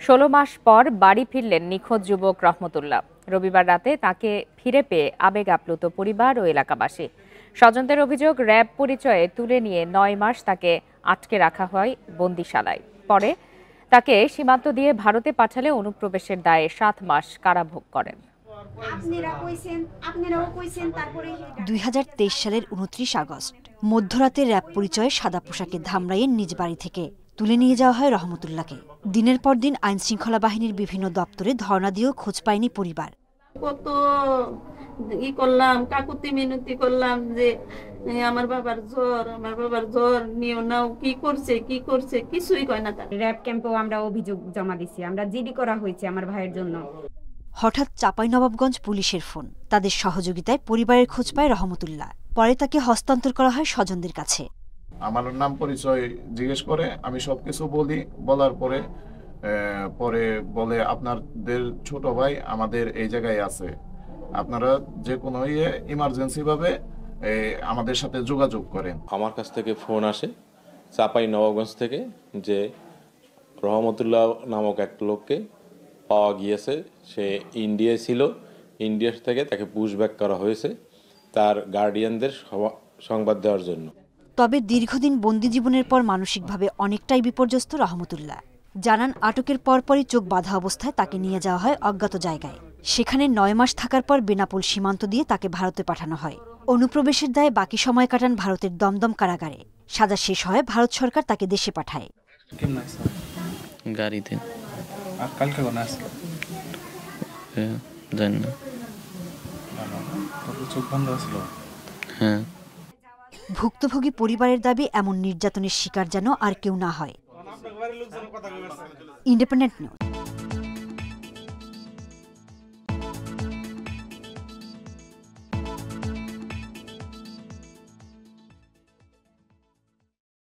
16 মাস পর বাড়ি ফিরলেন নিখোঁজ যুবক রহমতুল্লাহ। রবিবার রাতে তাকে ফিরে পেয়ে আবেগ আপ্লুত পরিবার ও এলাকাবাসী। স্বজনদের অভিযোগ, র‍্যাব পরিচয়ে তুলে নিয়ে 9 মাস তাকে আটকে রাখা হয় বন্দিশালায়। পরে তাকে সীমান্ত দিয়ে ভারতে পাঠালে অনুপ্রবেশের দায়ে 7 মাস কারাভোগ করেন। 2023 সালের 29 আগস্ট মধ্যরাতে র‍্যাব পরিচয়ে সাদা পোশাকে ধামরাইয়ের নিজ বাড়ি থেকে তুলে নিয়ে যাওয়া হয় রহমতুল্লাহকে। দিনের পর দিন আইন শৃঙ্খলা বাহিনীর বিভিন্ন দপ্তরে ধর্ণা দিয়েও খোঁজ পায়নি পরিবার। কত করলাম, কাকুতি মিনতি করলাম যে আমার বাবার জ্বর নিও নাও, কি করছে কিছুই কয় না। র‍্যাব ক্যাম্পেও আমরা অভিযোগ জমা দিছি, আমরা জিডি করা হয়েছে আমার ভাইয়ের জন্য। হঠাৎ চাঁপাইনবাবগঞ্জ পুলিশের ফোন। তাদের সহযোগিতায় পরিবারের খোঁজ পায় রহমতুল্লাহ। পরে তাকে হস্তান্তর করা হয় স্বজনদের কাছে। আমার নাম পরিচয় জিজ্ঞেস করে আমি সবকিছু বলি। বলার পরে বলে আপনাদের ছোট ভাই আমাদের এই জায়গায় আছে, আপনারা যে কোনো ইমার্জেন্সি ভাবে আমাদের সাথে যোগাযোগ করেন। আমার কাছ থেকে ফোন আসে চাঁপাইনবাবগঞ্জ থেকে যে রহমতুল্লাহ নামক এক লোককে পাওয়া গিয়েছে। সে ইন্ডিয়ায় ছিল, ইন্ডিয়া থেকে তাকে পুশব্যাক করা হয়েছে তার গার্ডিয়ানদের সংবাদ দেওয়ার জন্য। তবে দীর্ঘদিন বন্দি জীবনের পর মানসিকভাবে অনেকটাই বিপর্যস্ত রহমতুল্লাহ। জানান, আটকের পরপরই চোখ বাঁধা অবস্থায় তাকে নিয়ে যাওয়া হয় অজ্ঞাত জায়গায়। সেখানে 9 মাস থাকার পর বেনাপোল সীমান্ত দিয়ে তাকে ভারতে পাঠানো হয়। অনুপ্রবেশের দায়ে বাকি সময় কাটান ভারতের দমদম কারাগারে। সাজা শেষ হয় ভারত সরকার তাকে দেশে পাঠায়। গাড়িতে আর কালকে কোন আসলো জানি না, চোখ বন্ধ ছিল। হ্যাঁ, ভুক্তভোগী পরিবারের দাবি এমন নির্যাতনের শিকার যেন আর কেউ না হয়। Independent news.